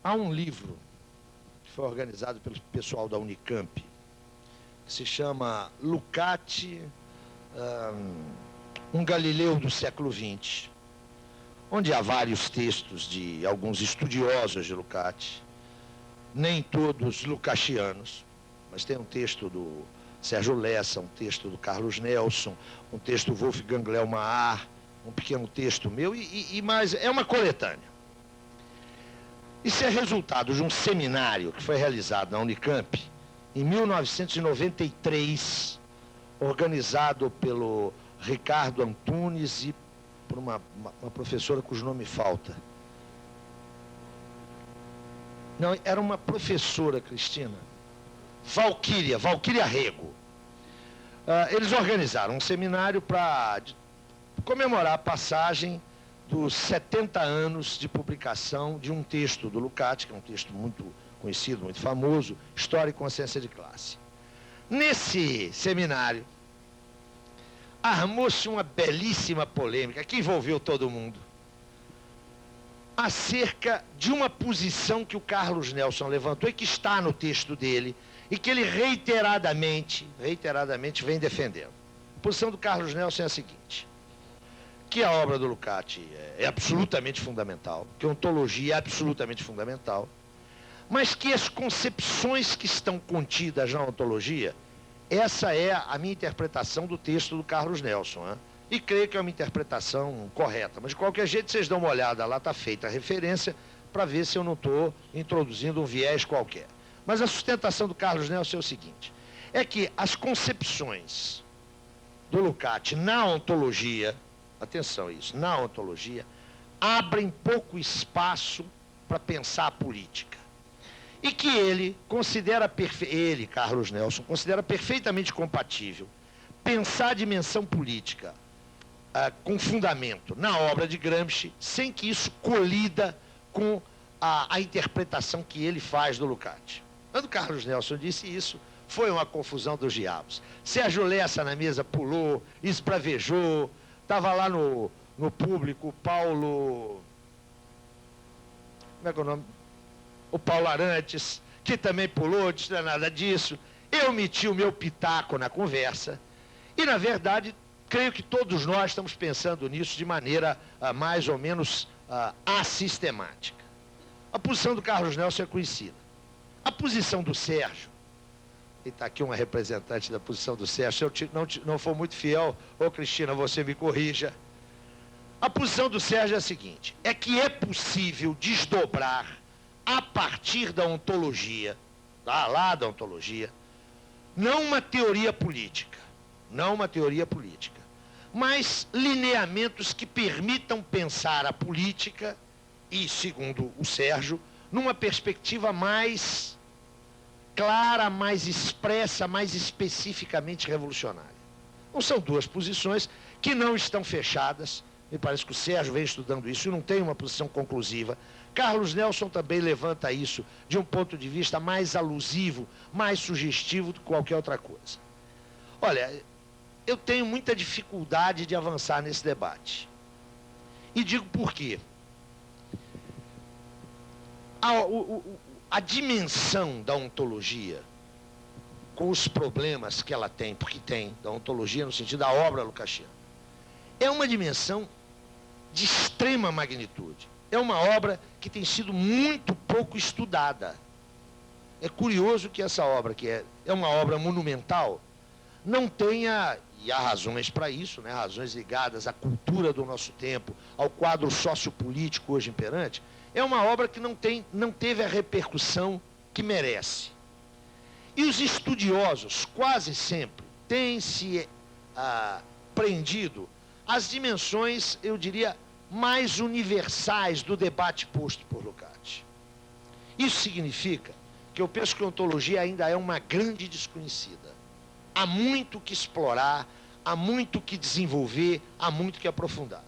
Há um livro que foi organizado pelo pessoal da Unicamp, que se chama Lukács, um Galileu do século XX, onde há vários textos de alguns estudiosos de Lukács, nem todos lucasianos, mas tem um texto do Sérgio Lessa, um texto do Carlos Nelson, um texto do Wolfgang Leomar, um pequeno texto meu, e mais, é uma coletânea. Isso é resultado de um seminário que foi realizado na Unicamp em 1993, organizado pelo Ricardo Antunes e por uma professora cujo nome falta. Não, era uma professora, Cristina, Valquíria Rego. Eles organizaram um seminário para comemorar a passagem dos 70 anos de publicação de um texto do Lukács, que é um texto muito conhecido, muito famoso, História e Consciência de Classe. Nesse seminário, armou-se uma belíssima polêmica que envolveu todo mundo, acerca de uma posição que o Carlos Nelson levantou e que está no texto dele, e que ele reiteradamente vem defendendo. A posição do Carlos Nelson é a seguinte: que a obra do Lukács é absolutamente fundamental, que a ontologia é absolutamente fundamental, mas que as concepções que estão contidas na ontologia, essa é a minha interpretação do texto do Carlos Nelson, né? E creio que é uma interpretação correta, mas de qualquer jeito vocês dão uma olhada lá, está feita a referência, para ver se eu não estou introduzindo um viés qualquer. Mas a sustentação do Carlos Nelson é o seguinte: é que as concepções do Lukács na ontologia, atenção a isso, na ontologia, abrem pouco espaço para pensar a política. E que ele considera, Carlos Nelson, considera perfeitamente compatível pensar a dimensão política com fundamento na obra de Gramsci, sem que isso colida com a interpretação que ele faz do Lukács. Quando o Carlos Nelson disse isso, foi uma confusão dos diabos. Sérgio Lessa na mesa pulou, esbravejou, estava lá no público o Paulo... Como é que é o nome? O Paulo Arantes, que também pulou, disse não é nada disso. Eu meti o meu pitaco na conversa e, na verdade, creio que todos nós estamos pensando nisso de maneira mais ou menos assistemática. A posição do Carlos Nelson é conhecida. A posição do Sérgio, e está aqui uma representante da posição do Sérgio, se eu não for muito fiel, ô Cristina, você me corrija. A posição do Sérgio é a seguinte: é que é possível desdobrar a partir da ontologia, lá da ontologia, não uma teoria política, mas lineamentos que permitam pensar a política, e, segundo o Sérgio, numa perspectiva mais clara, mais expressa, mais especificamente revolucionária. Não são duas posições que não estão fechadas. Me parece que o Sérgio vem estudando isso e não tem uma posição conclusiva. Carlos Nelson também levanta isso de um ponto de vista mais alusivo, mais sugestivo do que qualquer outra coisa. Olha, eu tenho muita dificuldade de avançar nesse debate. E digo por quê. A dimensão da ontologia, com os problemas que ela tem, porque tem, da ontologia no sentido da obra lucasiana, é uma dimensão de extrema magnitude. É uma obra que tem sido muito pouco estudada. É curioso que essa obra, que é uma obra monumental, não tenha, e há razões para isso, né, razões ligadas à cultura do nosso tempo, ao quadro sociopolítico hoje imperante, é uma obra que não teve a repercussão que merece. E os estudiosos, quase sempre, têm se prendido às dimensões, eu diria, mais universais do debate posto por Lukács. Isso significa que eu penso que a ontologia ainda é uma grande desconhecida. Há muito que explorar, há muito que desenvolver, há muito que aprofundar.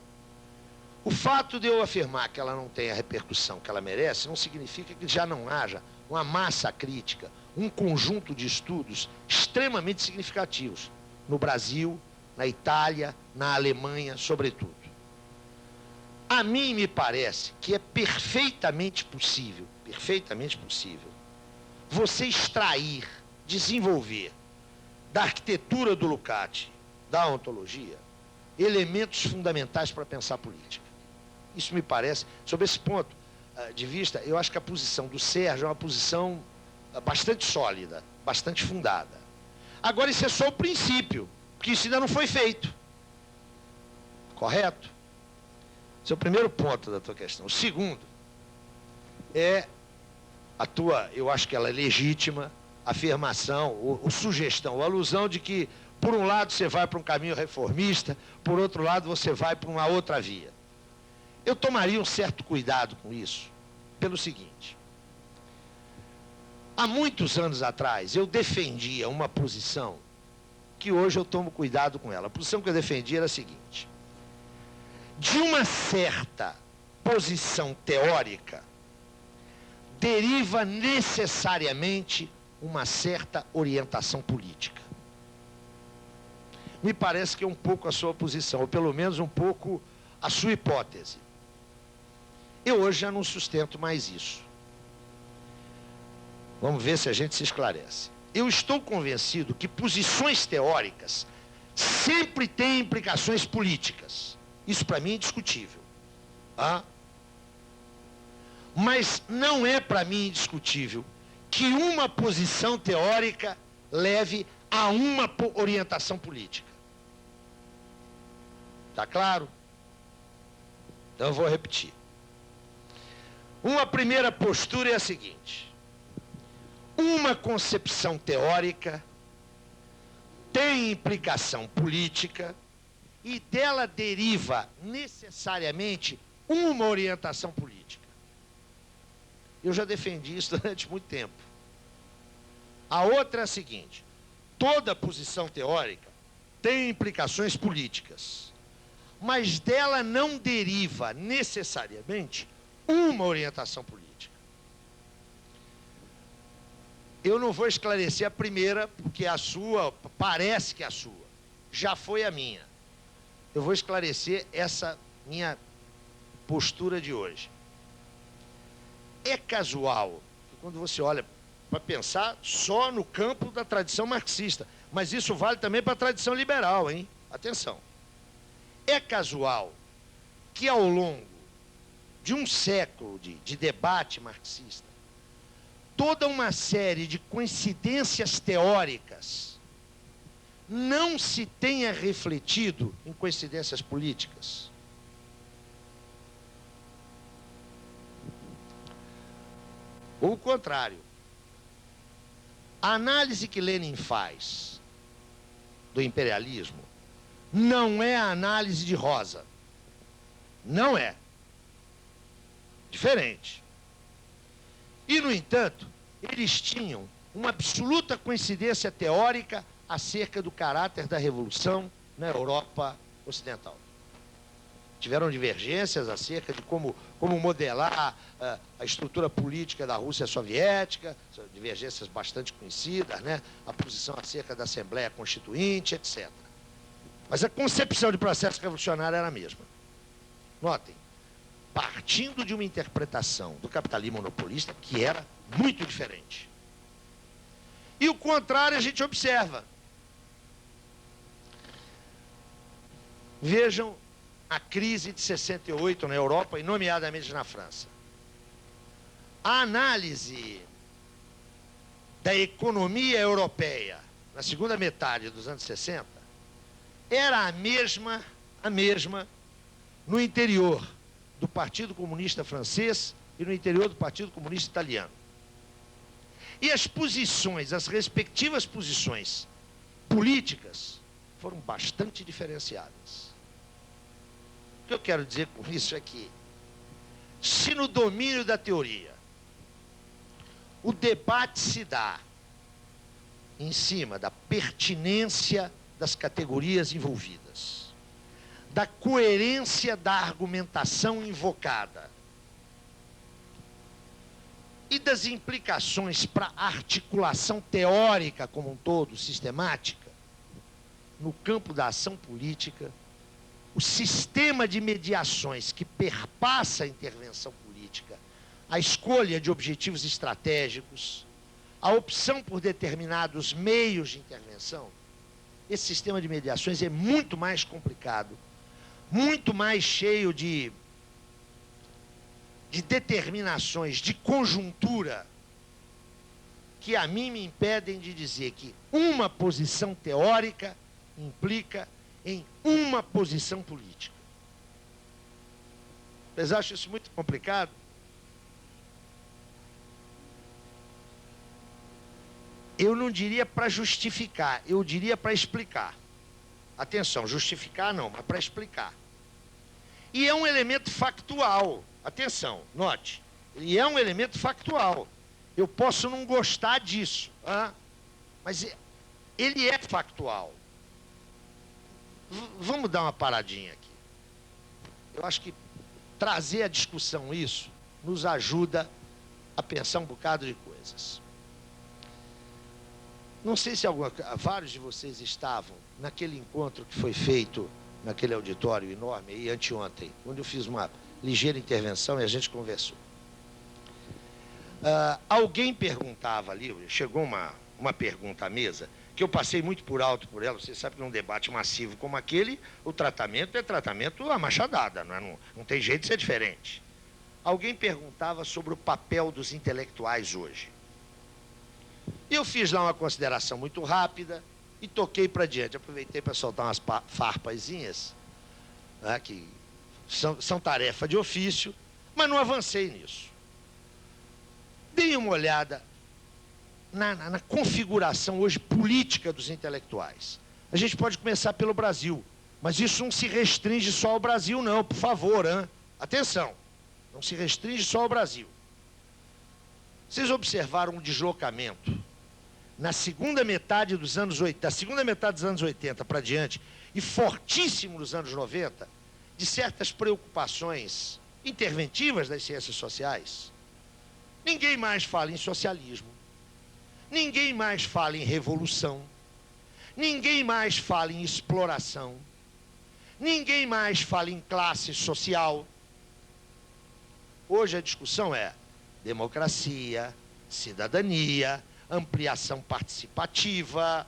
O fato de eu afirmar que ela não tem a repercussão que ela merece não significa que já não haja uma massa crítica, um conjunto de estudos extremamente significativos no Brasil, na Itália, na Alemanha, sobretudo. A mim me parece que é perfeitamente possível perfeitamente possível, você extrair, desenvolver da arquitetura do Lukács, da ontologia, elementos fundamentais para pensar política. Isso me parece, sob esse ponto de vista, eu acho que a posição do Sérgio é uma posição bastante sólida, bastante fundada. Agora, isso é só o princípio, porque isso ainda não foi feito. Correto? Esse é o primeiro ponto da tua questão. O segundo é a tua, eu acho que ela é legítima, afirmação, ou sugestão, ou alusão de que, por um lado, você vai para um caminho reformista, por outro lado, você vai para uma outra via. Eu tomaria um certo cuidado com isso, pelo seguinte. Há muitos anos atrás, eu defendia uma posição que hoje eu tomo cuidado com ela. A posição que eu defendia era a seguinte. De uma certa posição teórica, deriva necessariamente uma certa orientação política. Me parece que é um pouco a sua posição, ou pelo menos um pouco a sua hipótese. Eu hoje já não sustento mais isso. Vamos ver se a gente se esclarece. Eu estou convencido que posições teóricas sempre têm implicações políticas. Isso para mim é indiscutível. Ah? Mas não é para mim indiscutível que uma posição teórica leve a uma orientação política. Está claro? Então eu vou repetir. Uma primeira postura é a seguinte. Uma concepção teórica tem implicação política e dela deriva necessariamente uma orientação política. Eu já defendi isso durante muito tempo. A outra é a seguinte. Toda posição teórica tem implicações políticas, mas dela não deriva necessariamente uma orientação política. Eu não vou esclarecer a primeira, porque a sua, parece que a sua, já foi a minha. Eu vou esclarecer essa minha postura de hoje. É casual, quando você olha para pensar só no campo da tradição marxista, mas isso vale também para a tradição liberal, hein? Atenção. É casual que ao longo de um século de debate marxista, toda uma série de coincidências teóricas não se tenha refletido em coincidências políticas. Ou o contrário. A análise que Lenin faz do imperialismo não é a análise de Rosa. Não é. Diferente. E, no entanto, eles tinham uma absoluta coincidência teórica acerca do caráter da revolução na Europa Ocidental. Tiveram divergências acerca de como modelar a estrutura política da Rússia Soviética, divergências bastante conhecidas, né? A posição acerca da Assembleia Constituinte, etc. Mas a concepção de processo revolucionário era a mesma. Notem, partindo de uma interpretação do capitalismo monopolista que era muito diferente. E o contrário a gente observa. Vejam a crise de 68 na Europa e nomeadamente na França. A análise da economia europeia na segunda metade dos anos 60 era a mesma no interior do Partido Comunista Francês e no interior do Partido Comunista Italiano. E as posições, as respectivas posições políticas foram bastante diferenciadas. O que eu quero dizer com isso é que, se no domínio da teoria o debate se dá em cima da pertinência das categorias envolvidas, da coerência da argumentação invocada e das implicações para a articulação teórica como um todo, sistemática, no campo da ação política, o sistema de mediações que perpassa a intervenção política a escolha de objetivos estratégicos, a opção por determinados meios de intervenção, esse sistema de mediações é muito mais complicado, muito mais cheio de determinações, de conjuntura, que a mim me impedem de dizer que uma posição teórica implica em uma posição política. Vocês acham isso muito complicado? Eu não diria para justificar, eu diria para explicar. Atenção, justificar não, mas para explicar. E é um elemento factual. Atenção, note. E é um elemento factual. Eu posso não gostar disso, mas ele é factual. Vamos dar uma paradinha aqui. Eu acho que trazer à discussão isso nos ajuda a pensar um bocado de coisas. Não sei se vários de vocês estavam naquele encontro que foi feito naquele auditório enorme aí anteontem, onde eu fiz uma ligeira intervenção e a gente conversou. Alguém perguntava ali, chegou uma pergunta à mesa, que eu passei muito por alto por ela. Você sabe que num debate massivo como aquele, o tratamento é tratamento à machadada, não tem jeito de ser diferente. Alguém perguntava sobre o papel dos intelectuais hoje. E eu fiz lá uma consideração muito rápida e toquei para diante. Aproveitei para soltar umas farpazinhas, né, que são tarefa de ofício, mas não avancei nisso. Dei uma olhada na configuração hoje política dos intelectuais. A gente pode começar pelo Brasil, mas isso não se restringe só ao Brasil, não, por favor, atenção, não se restringe só ao Brasil. Vocês observaram um deslocamento na segunda metade dos anos 80, da segunda metade dos anos 80 para diante, e fortíssimo nos anos 90, de certas preocupações interventivas das ciências sociais. Ninguém mais fala em socialismo, ninguém mais fala em revolução, ninguém mais fala em exploração, ninguém mais fala em classe social. Hoje a discussão é democracia, cidadania, ampliação participativa,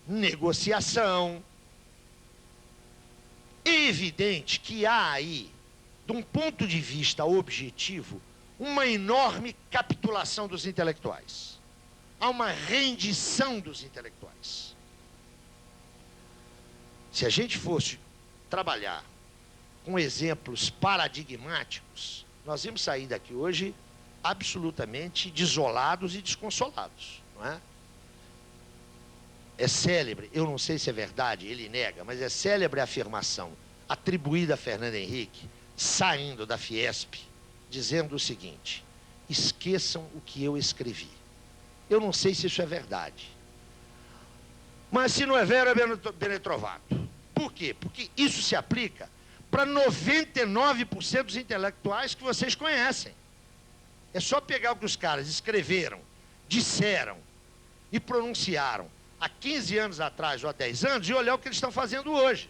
negociação. É evidente que há aí, de um ponto de vista objetivo, uma enorme capitulação dos intelectuais. Há uma rendição dos intelectuais. Se a gente fosse trabalhar com exemplos paradigmáticos, nós íamos sair daqui hoje absolutamente desolados e desconsolados, não é? É célebre, eu não sei se é verdade, ele nega, mas é célebre a afirmação atribuída a Fernando Henrique, saindo da Fiesp, dizendo o seguinte: esqueçam o que eu escrevi. Eu não sei se isso é verdade, mas se não é vero, é bene trovato. Por quê? Porque isso se aplica para 99% dos intelectuais que vocês conhecem. É só pegar o que os caras escreveram, disseram e pronunciaram há 15 anos atrás ou há 10 anos e olhar o que eles estão fazendo hoje.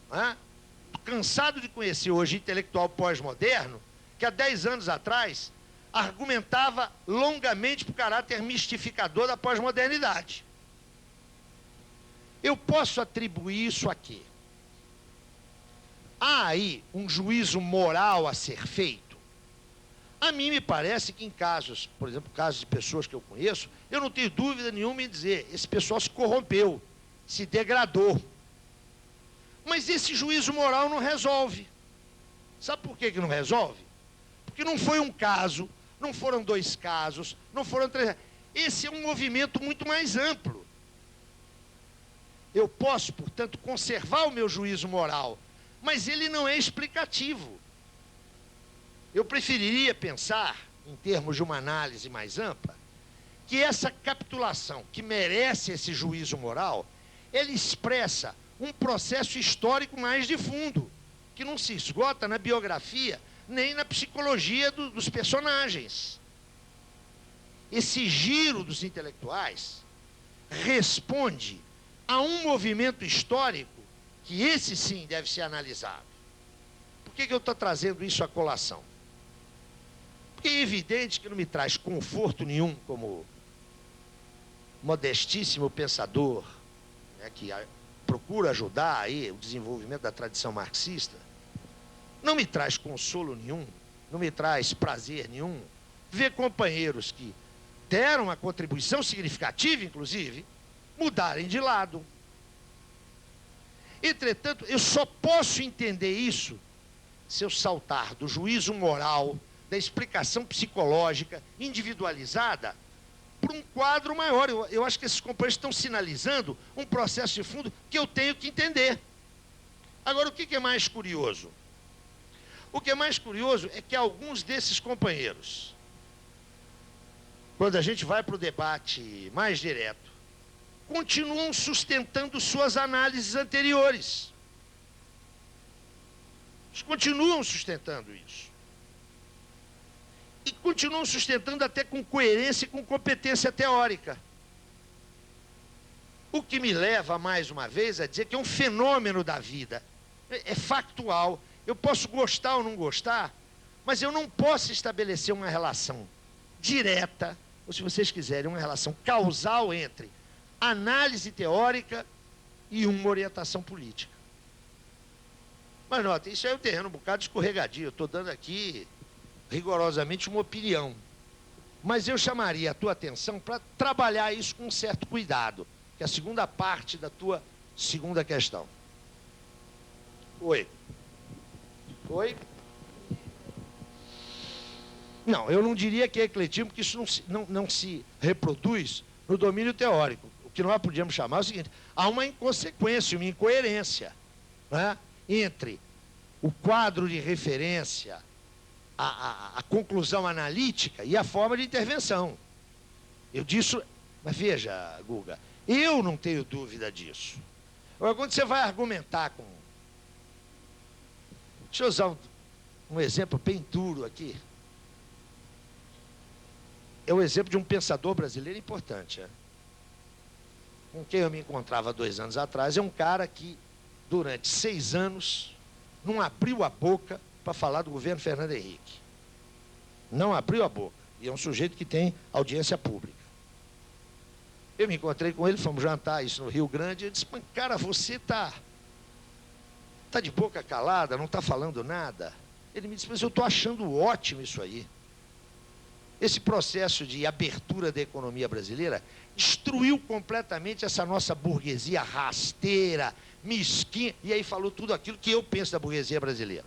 Estou cansado de conhecer hoje intelectual pós-moderno que há 10 anos atrás argumentava longamente para o caráter mistificador da pós-modernidade. Eu posso atribuir isso a quê? Há aí um juízo moral a ser feito. A mim me parece que em casos, por exemplo, casos de pessoas que eu conheço, eu não tenho dúvida nenhuma em dizer, esse pessoal se corrompeu, se degradou. Mas esse juízo moral não resolve. Sabe por que não resolve? Porque não foi um caso, não foram 2 casos, não foram 3. Esse é um movimento muito mais amplo. Eu posso, portanto, conservar o meu juízo moral, mas ele não é explicativo. Eu preferiria pensar, em termos de uma análise mais ampla, que essa capitulação, que merece esse juízo moral, ele expressa um processo histórico mais de fundo, que não se esgota na biografia, nem na psicologia dos personagens. Esse giro dos intelectuais responde a um movimento histórico que esse sim deve ser analisado. Por que eu estou trazendo isso à colação? Porque é evidente que não me traz conforto nenhum como modestíssimo pensador, né, que procura ajudar aí o desenvolvimento da tradição marxista. Não me traz consolo nenhum, não me traz prazer nenhum ver companheiros que deram uma contribuição significativa, inclusive, mudarem de lado. Entretanto, eu só posso entender isso se eu saltar do juízo moral, da explicação psicológica individualizada, para um quadro maior. Eu acho que esses companheiros estão sinalizando um processo de fundo que eu tenho que entender. Agora, o que é mais curioso? O que é mais curioso é que alguns desses companheiros, quando a gente vai para o debate mais direto, continuam sustentando suas análises anteriores. Eles continuam sustentando isso. E continuam sustentando até com coerência e com competência teórica. O que me leva, mais uma vez, a dizer que é um fenômeno da vida. É factual. Eu posso gostar ou não gostar, mas eu não posso estabelecer uma relação direta, ou se vocês quiserem, uma relação causal entre análise teórica e uma orientação política. Mas notem, isso é um terreno um bocado escorregadio. Eu estou dando aqui rigorosamente uma opinião. Mas eu chamaria a tua atenção para trabalhar isso com um certo cuidado, que é a segunda parte da tua segunda questão. Oi. Oi? Não, eu não diria que é ecletismo, porque isso não se reproduz no domínio teórico. O que nós podíamos chamar é o seguinte: há uma inconsequência, uma incoerência, né, entre o quadro de referência, a conclusão analítica e a forma de intervenção. Eu disse, mas veja, Guga, eu não tenho dúvida disso. Agora, quando você vai argumentar com... Deixa eu usar um exemplo bem duro aqui. É o exemplo de um pensador brasileiro importante, com quem eu me encontrava 2 anos atrás. É um cara que, durante 6 anos, não abriu a boca para falar do governo Fernando Henrique. Não abriu a boca. E é um sujeito que tem audiência pública. Eu me encontrei com ele, fomos jantar isso no Rio Grande, e eu disse, mas, cara, você está de boca calada, não está falando nada? Ele me disse, mas eu estou achando ótimo isso aí. Esse processo de abertura da economia brasileira destruiu completamente essa nossa burguesia rasteira, mesquinha, e aí falou tudo aquilo que eu penso da burguesia brasileira.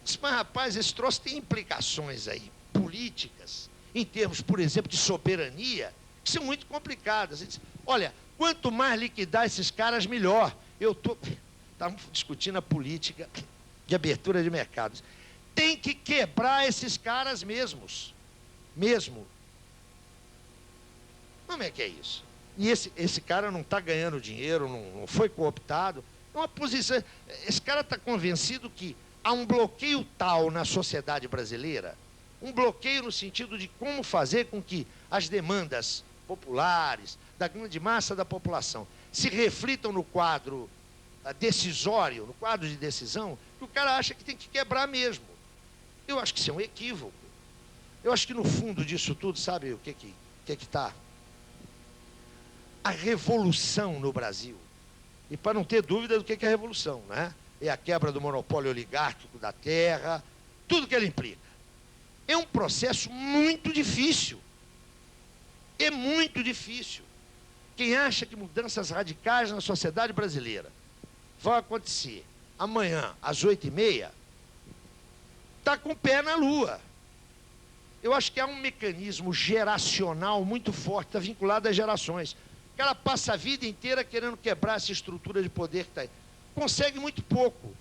Disse, mas rapaz, esse troço tem implicações aí, políticas, em termos, por exemplo, de soberania, que são muito complicadas. Ele disse, olha, quanto mais liquidar esses caras, melhor. Estamos discutindo a política de abertura de mercados. Tem que quebrar esses caras mesmos. Mesmo. Como é que é isso? E esse cara não está ganhando dinheiro, não foi cooptado. É uma posição. Esse cara está convencido que há um bloqueio tal na sociedade brasileira, um bloqueio no sentido de como fazer com que as demandas populares, da grande massa da população, se reflitam no quadro decisório, no quadro de decisão, que o cara acha que tem que quebrar mesmo. Eu acho que isso é um equívoco. Eu acho que no fundo disso tudo, sabe o que está? A revolução no Brasil. E para não ter dúvida do que é a revolução, né? É a quebra do monopólio oligárquico da terra, tudo que ela implica. É um processo muito difícil. É muito difícil. Quem acha que mudanças radicais na sociedade brasileira vão acontecer amanhã, às 8h30, está com o pé na lua. Eu acho que há um mecanismo geracional muito forte, está vinculado às gerações. O cara passa a vida inteira querendo quebrar essa estrutura de poder que está aí. Consegue muito pouco.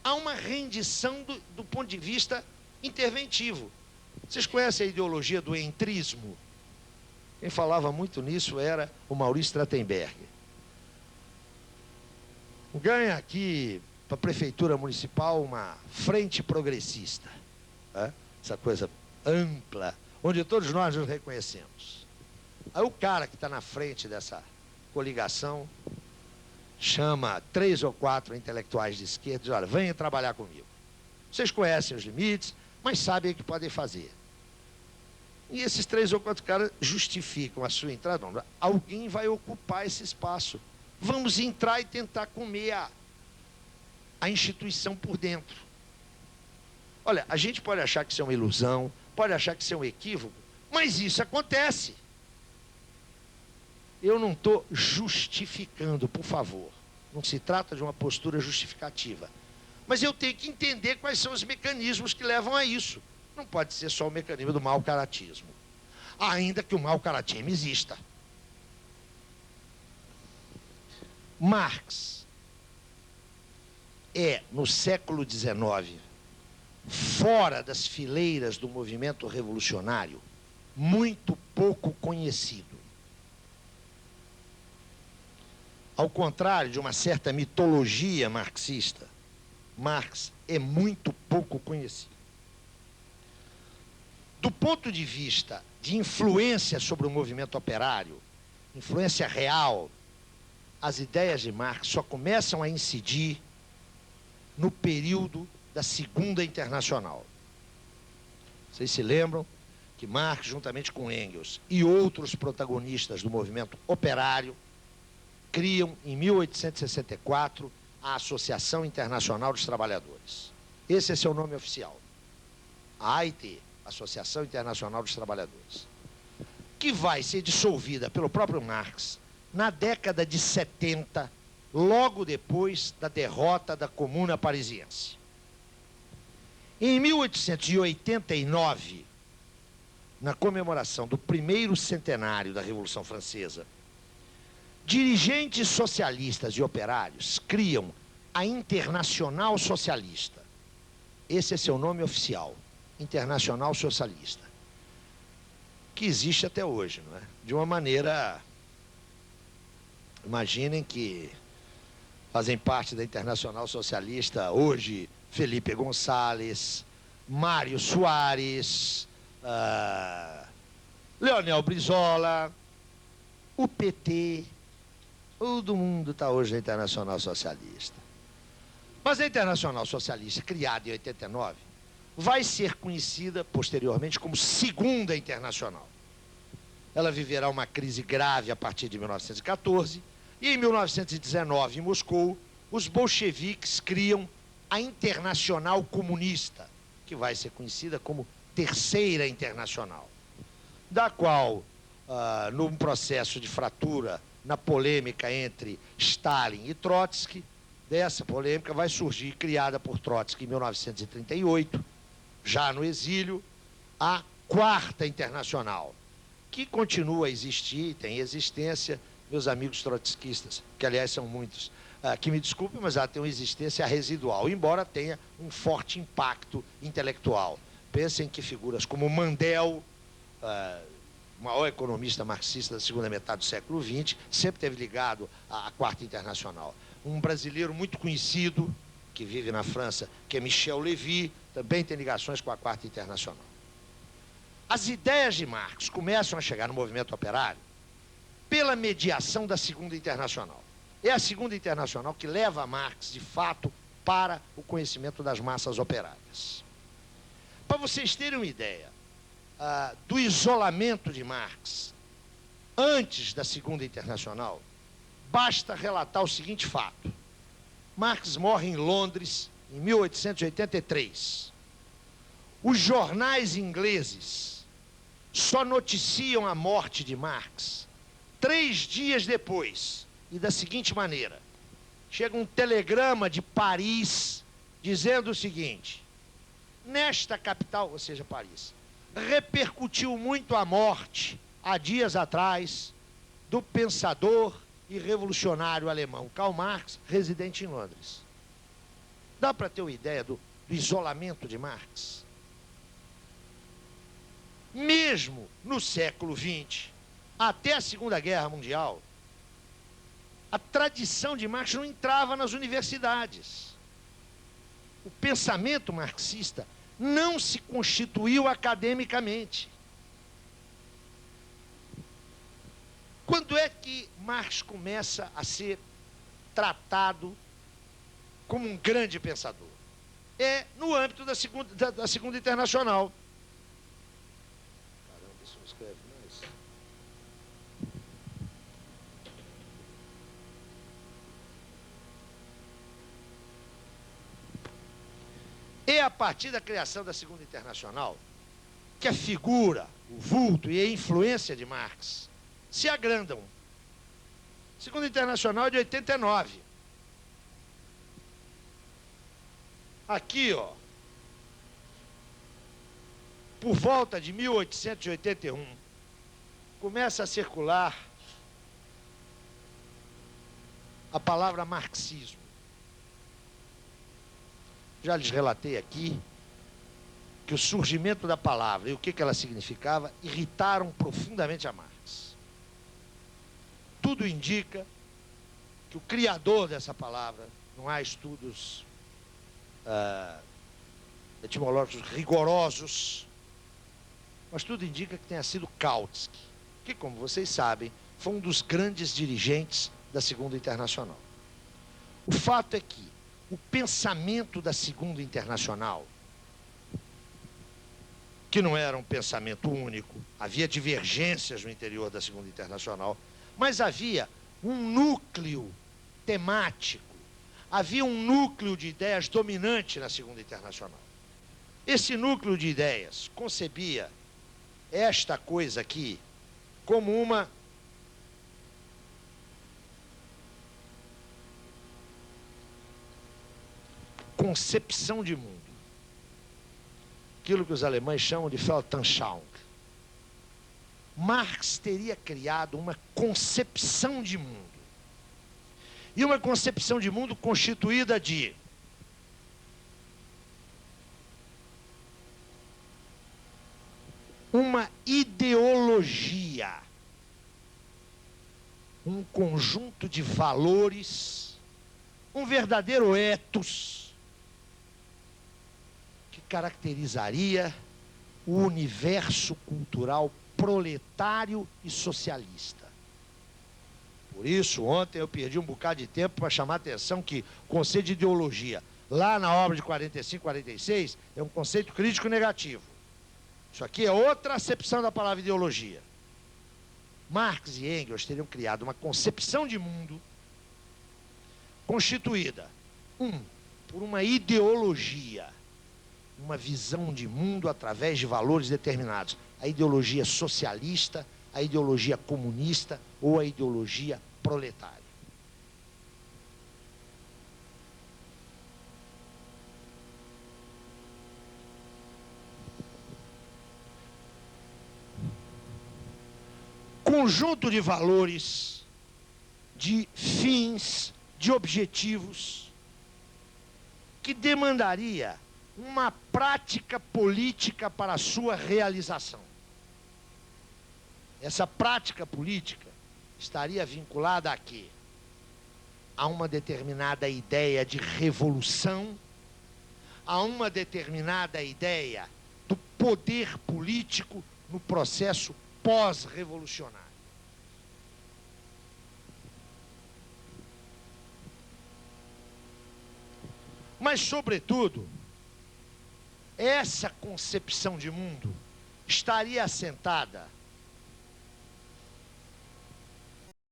Há uma rendição do ponto de vista interventivo. Vocês conhecem a ideologia do entrismo? Quem falava muito nisso era o Maurício Trachtenberg. Ganha aqui para a prefeitura municipal uma frente progressista, né? Essa coisa ampla, onde todos nós nos reconhecemos. Aí o cara que está na frente dessa coligação chama 3 ou 4 intelectuais de esquerda e diz, olha, venham trabalhar comigo. Vocês conhecem os limites, mas sabem o que podem fazer. E esses 3 ou 4 caras justificam a sua entrada. Não, alguém vai ocupar esse espaço. Vamos entrar e tentar comer a instituição por dentro. Olha, a gente pode achar que isso é uma ilusão, pode achar que isso é um equívoco, mas isso acontece. Eu não estou justificando, por favor. Não se trata de uma postura justificativa. Mas eu tenho que entender quais são os mecanismos que levam a isso. Não pode ser só o mecanismo do mau-caratismo. Ainda que o mau-caratismo exista. Marx é, no século XIX, fora das fileiras do movimento revolucionário, muito pouco conhecido. Ao contrário de uma certa mitologia marxista, Marx é muito pouco conhecido. Do ponto de vista de influência sobre o movimento operário, influência real, as ideias de Marx só começam a incidir no período da Segunda Internacional. Vocês se lembram que Marx, juntamente com Engels e outros protagonistas do movimento operário, criam, em 1864, a Associação Internacional dos Trabalhadores. Esse é seu nome oficial. A AIT, Associação Internacional dos Trabalhadores, que vai ser dissolvida pelo próprio Marx na década de 70, logo depois da derrota da Comuna Parisiense. Em 1889, na comemoração do primeiro centenário da Revolução Francesa, dirigentes socialistas e operários criam a Internacional Socialista. Esse é seu nome oficial, Internacional Socialista, que existe até hoje, não é? De uma maneira... Imaginem que fazem parte da Internacional Socialista hoje Felipe Gonçalves, Mário Soares, Leonel Brizola, o PT, todo mundo está hoje na Internacional Socialista. Mas a Internacional Socialista, criada em 89, vai ser conhecida posteriormente como Segunda Internacional. Ela viverá uma crise grave a partir de 1914, e em 1919, em Moscou, os bolcheviques criam a Internacional Comunista, que vai ser conhecida como Terceira Internacional, da qual, num processo de fratura, na polêmica entre Stalin e Trotsky, dessa polêmica vai surgir, criada por Trotsky em 1938, já no exílio, a Quarta Internacional, que continua a existir, tem existência, meus amigos trotskistas, que aliás são muitos, que me desculpem, mas ela tem uma existência residual, embora tenha um forte impacto intelectual. Pensem que figuras como Mandel, o maior economista marxista da segunda metade do século XX, sempre esteve ligado à Quarta Internacional. Um brasileiro muito conhecido, que vive na França, que é Michel Lévy, também tem ligações com a Quarta Internacional. As ideias de Marx começam a chegar no movimento operário pela mediação da Segunda Internacional. É a Segunda Internacional que leva Marx, de fato, para o conhecimento das massas operárias. Para vocês terem uma ideia do isolamento de Marx antes da Segunda Internacional, basta relatar o seguinte fato. Marx morre em Londres em 1883. Os jornais ingleses só noticiam a morte de Marx 3 dias depois, e da seguinte maneira: chega um telegrama de Paris dizendo o seguinte: nesta capital, ou seja, Paris, repercutiu muito a morte, há dias atrás, do pensador e revolucionário alemão Karl Marx, residente em Londres. Dá para ter uma ideia do isolamento de Marx? Mesmo no século XX, até a Segunda Guerra Mundial, a tradição de Marx não entrava nas universidades. O pensamento marxista não se constituiu academicamente. Quando é que Marx começa a ser tratado como um grande pensador? é no âmbito da Segunda Internacional. Caramba, isso não escreve mais. É a partir da criação da Segunda Internacional que a figura, o vulto e a influência de Marx se agrandam. Segunda Internacional é de 89. Aqui, ó, por volta de 1881, começa a circular a palavra marxismo. Já lhes relatei aqui que o surgimento da palavra e o que ela significava irritaram profundamente a Marx. Tudo indica que o criador dessa palavra, não há estudos etimológicos rigorosos, mas tudo indica que tenha sido Kautsky, que, como vocês sabem, foi um dos grandes dirigentes da Segunda Internacional. O fato é que o pensamento da Segunda Internacional, que não era um pensamento único, havia divergências no interior da Segunda Internacional, mas havia um núcleo temático, havia um núcleo de ideias dominante na Segunda Internacional. Esse núcleo de ideias concebia esta coisa aqui como uma concepção de mundo. Aquilo que os alemães chamam de Weltanschauung. Marx teria criado uma concepção de mundo. E uma concepção de mundo constituída de uma ideologia, um conjunto de valores, um verdadeiro ethos que caracterizaria o universo cultural proletário e socialista. Por isso, ontem eu perdi um bocado de tempo para chamar a atenção que o conceito de ideologia, lá na obra de 45, 46, é um conceito crítico negativo. Isso aqui é outra acepção da palavra ideologia. Marx e Engels teriam criado uma concepção de mundo constituída, por uma ideologia, uma visão de mundo através de valores determinados. A ideologia socialista, a ideologia comunista ou a ideologia proletária. Conjunto de valores, de fins, de objetivos, que demandaria uma prática política para a sua realização. Essa prática política estaria vinculada a quê? A uma determinada ideia de revolução, a uma determinada ideia do poder político no processo pós-revolucionário. Mas, sobretudo, essa concepção de mundo estaria assentada